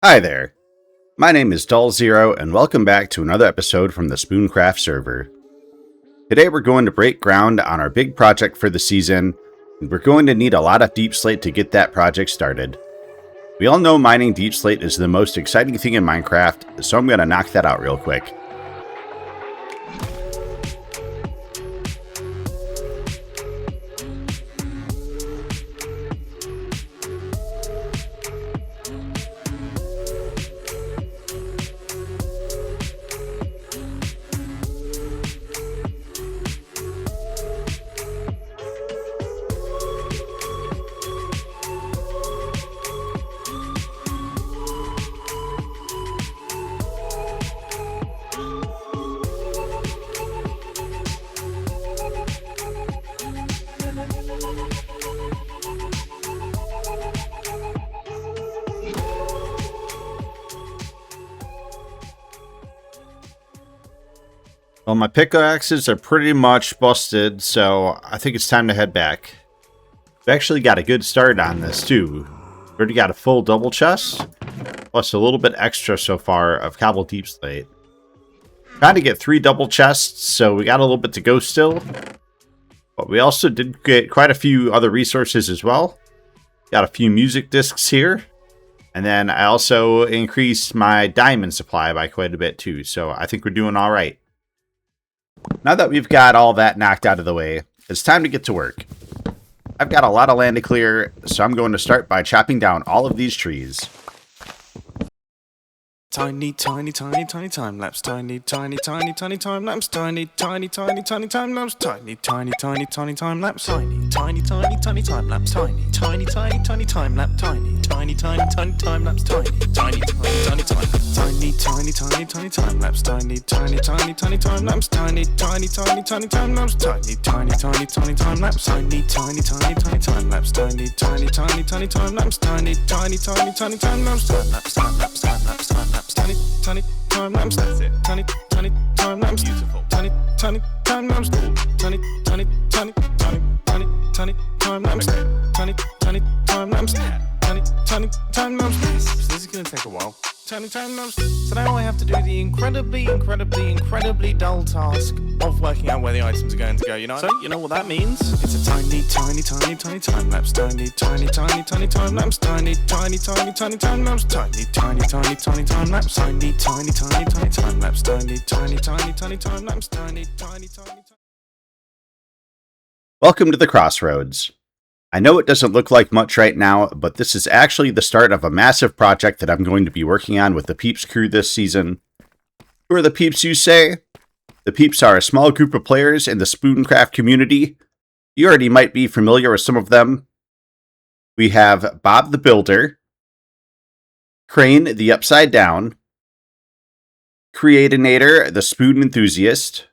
Hi there, my name is Dull0 and welcome back to another episode from the Spooncraft server. Today we're going to break ground on our big project for the season, and we're going to need a lot of deep slate to get that project started. We all know mining deep slate is the most exciting thing in Minecraft, so I'm going to knock that out real quick. Well, my pickaxes are pretty much busted, so I think it's time to head back. We actually got a good start on this, too. We already got a full double chest, plus a little bit extra so far of cobble deep slate. Trying to get 3 double chests, so we got a little bit to go still. But we also did get quite a few other resources as well. Got a few music discs here. And then I also increased my diamond supply by quite a bit, too, so I think we're doing all right. Now that we've got all that knocked out of the way, it's time to get to work. I've got a lot of land to clear, so I'm going to start by chopping down all of these trees. Tiny, tiny, tiny, tiny time lapse. Tiny, tiny, tiny, tiny time lapse. Tiny, tiny, tiny, tiny time lapse. Tiny, tiny, tiny, tiny time lapse. Tiny, tiny, tiny, tiny time lapse. Tiny, tiny, tiny, tiny time lapse. Tiny, tiny, tiny, tiny time lapse. Tiny, tiny, tiny, tiny time. Tiny, tiny, tiny, tiny time lapse. Tiny, tiny, tiny, tiny time lapse. Tiny, tiny, tiny, tiny time lapse. Tiny, tiny, tiny, tiny time lapse. Tiny, tiny, tiny, tiny time lapse. Tiny, tiny, tiny, tiny time lapse. Tiny, tiny, tiny, tiny time lapse. Time lapse, time lapse, time lapse, time lapse. Tiny, tiny time lapse. That's it. Tiny, tiny time lapse. Beautiful. Tiny, tiny time lapse. Tiny, tiny, tiny, tiny, tiny, tiny time lapse. Tiny, tiny time lapse. Tiny, tiny time lapse. So this is gonna take a while. Tiny time lapse. So now I have to do the incredibly dull task of working out where the items are going to go, you know? So, you know what that means? It's a tiny time lapse. Tiny time lapse. Tiny time lapse. Tiny time lapse. Tiny time lapse. Tiny time lapse. Welcome to the Crossroads. I know it doesn't look like much right now, but this is actually the start of a massive project that I'm going to be working on with the Peeps crew this season. Who are the Peeps, you say? The Peeps are a small group of players in the Spooncraft community. You already might be familiar with some of them. We have Bob the Builder, Crane the Upside Down, Creatinator the Spoon Enthusiast,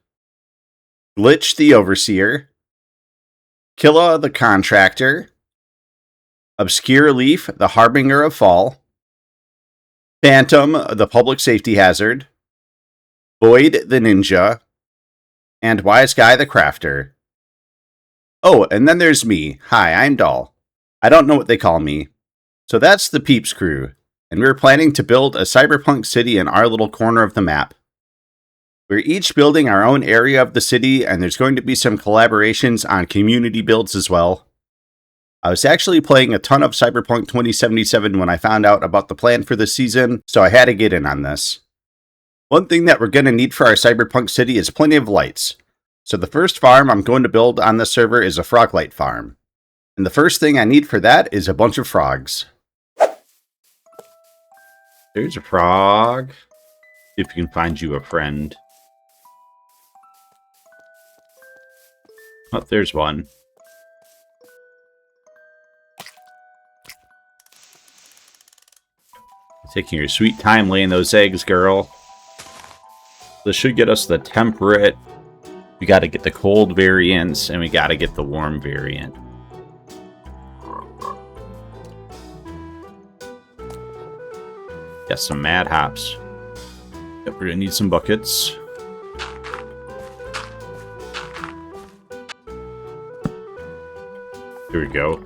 Glitch the Overseer, Killa the Contractor, Obscure Leaf the Harbinger of Fall, Phantom the Public Safety Hazard, Void the Ninja, and Wise Guy the Crafter. Oh, and then there's me. Hi, I'm Dull. I don't know what they call me. So that's the Peeps crew, and we're planning to build a cyberpunk city in our little corner of the map. We're each building our own area of the city, and there's going to be some collaborations on community builds as well. I was actually playing a ton of Cyberpunk 2077 when I found out about the plan for this season, so I had to get in on this. One thing that we're going to need for our Cyberpunk city is plenty of lights. So the first farm I'm going to build on this server is a Froglight Farm. And the first thing I need for that is a bunch of frogs. There's a frog. See if we can find you a friend. Oh, there's one. Taking your sweet time laying those eggs, girl. This should get us the temperate. We gotta get the cold variants, and we gotta get the warm variant. Got some mad hops. Yep, we're gonna need some buckets. Here we go.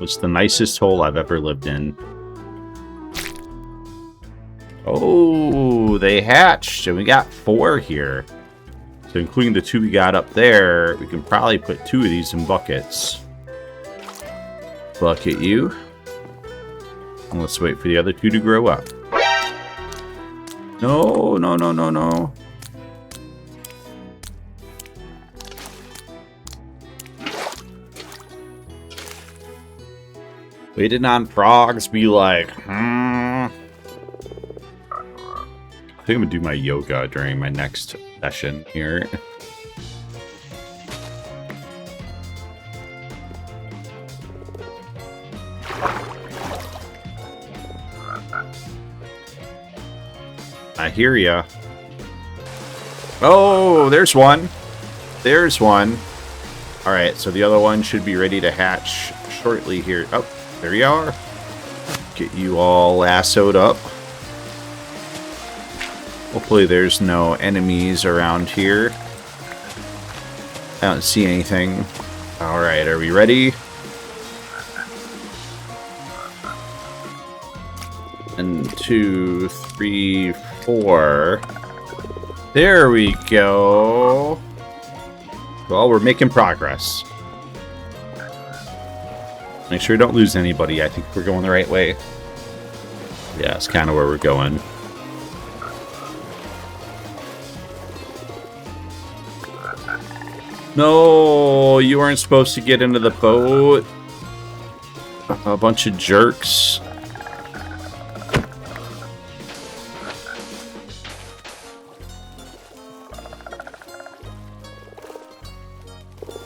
It's the nicest hole I've ever lived in. Oh, they hatched, and we got 4 here. So including the 2 we got up there, we can probably put 2 of these in buckets. Bucket you. And let's wait for the other 2 to grow up. No, no, no, no, no. Waiting on frogs, be like, I think I'm gonna do my yoga during my next session here. I hear ya. Oh, there's one. There's one. Alright, so the other one should be ready to hatch shortly here. Oh, there you are. Get you all lassoed up. Hopefully there's no enemies around here. I don't see anything. Alright, are we ready? 1, 2, 3, 4. There we go. Well, we're making progress. Make sure we don't lose anybody. I think we're going the right way. Yeah, it's kind of where we're going. No, you weren't supposed to get into the boat. A bunch of jerks.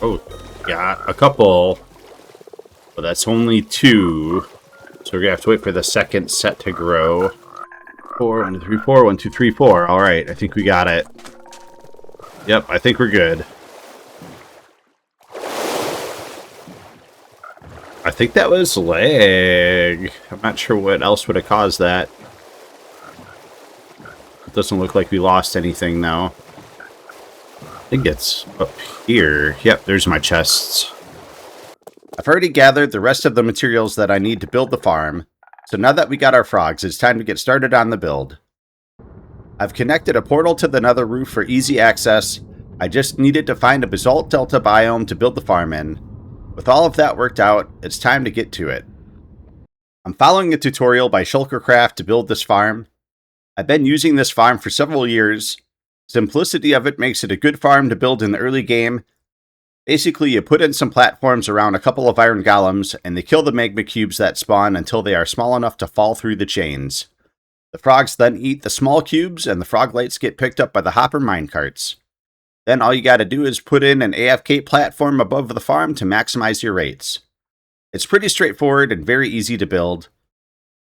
Oh, got a couple. But that's only 2. So we're gonna have to wait for the second set to grow. 4, 1, 2, 3, 4, 1, 2, 3, 4. Alright, I think we got it. Yep, I think we're good. I think that was lag. I'm not sure what else would have caused that. It doesn't look like we lost anything, though. I think it's up here. Yep, there's my chests. I've already gathered the rest of the materials that I need to build the farm, so now that we got our frogs, it's time to get started on the build. I've connected a portal to the nether roof for easy access. I just needed to find a basalt delta biome to build the farm in. With all of that worked out, it's time to get to it. I'm following a tutorial by Spooncraft to build this farm. I've been using this farm for several years. Simplicity of it makes it a good farm to build in the early game. Basically, you put in some platforms around a couple of iron golems, and they kill the magma cubes that spawn until they are small enough to fall through the chains. The frogs then eat the small cubes, and the froglights get picked up by the hopper minecarts. Then all you gotta do is put in an AFK platform above the farm to maximize your rates. It's pretty straightforward and very easy to build.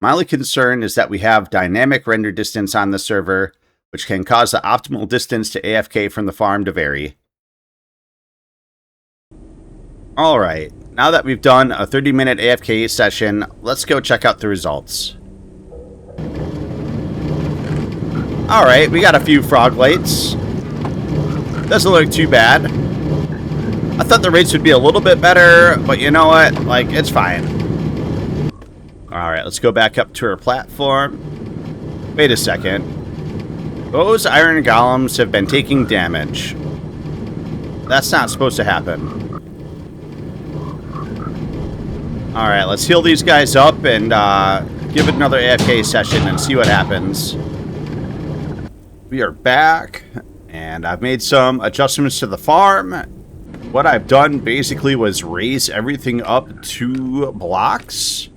My only concern is that we have dynamic render distance on the server, which can cause the optimal distance to AFK from the farm to vary. Alright, now that we've done a 30-minute AFK session, let's go check out the results. Alright, we got a few froglights. Doesn't look too bad. I thought the rates would be a little bit better, but you know what? Like, it's fine. Alright, let's go back up to our platform. Wait a second. Those iron golems have been taking damage. That's not supposed to happen. Alright, let's heal these guys up and give it another AFK session and see what happens. We are back, and I've made some adjustments to the farm. What I've done basically was raise everything up 2 blocks.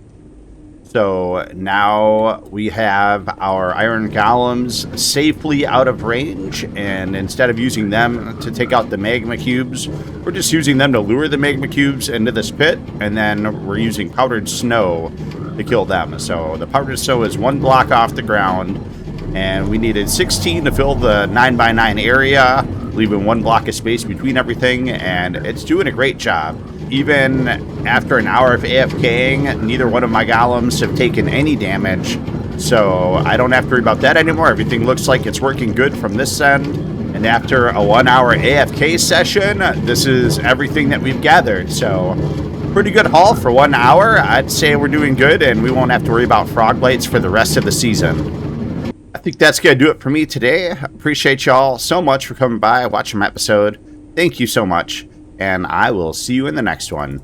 So now we have our iron golems safely out of range, and instead of using them to take out the magma cubes, we're just using them to lure the magma cubes into this pit, and then we're using powdered snow to kill them. So the powdered snow is 1 block off the ground, and we needed 16 to fill the 9x9 area, leaving 1 block of space between everything, and it's doing a great job. Even after an hour of AFKing, neither one of my golems have taken any damage, so I don't have to worry about that anymore. Everything looks like it's working good from this end, and after a 1-hour AFK session, this is everything that we've gathered, so pretty good haul for 1 hour. I'd say we're doing good, and we won't have to worry about froglights for the rest of the season. think that's going to do it for me today. Appreciate y'all so much for coming by, watching my episode. Thank you so much, and I will see you in the next one.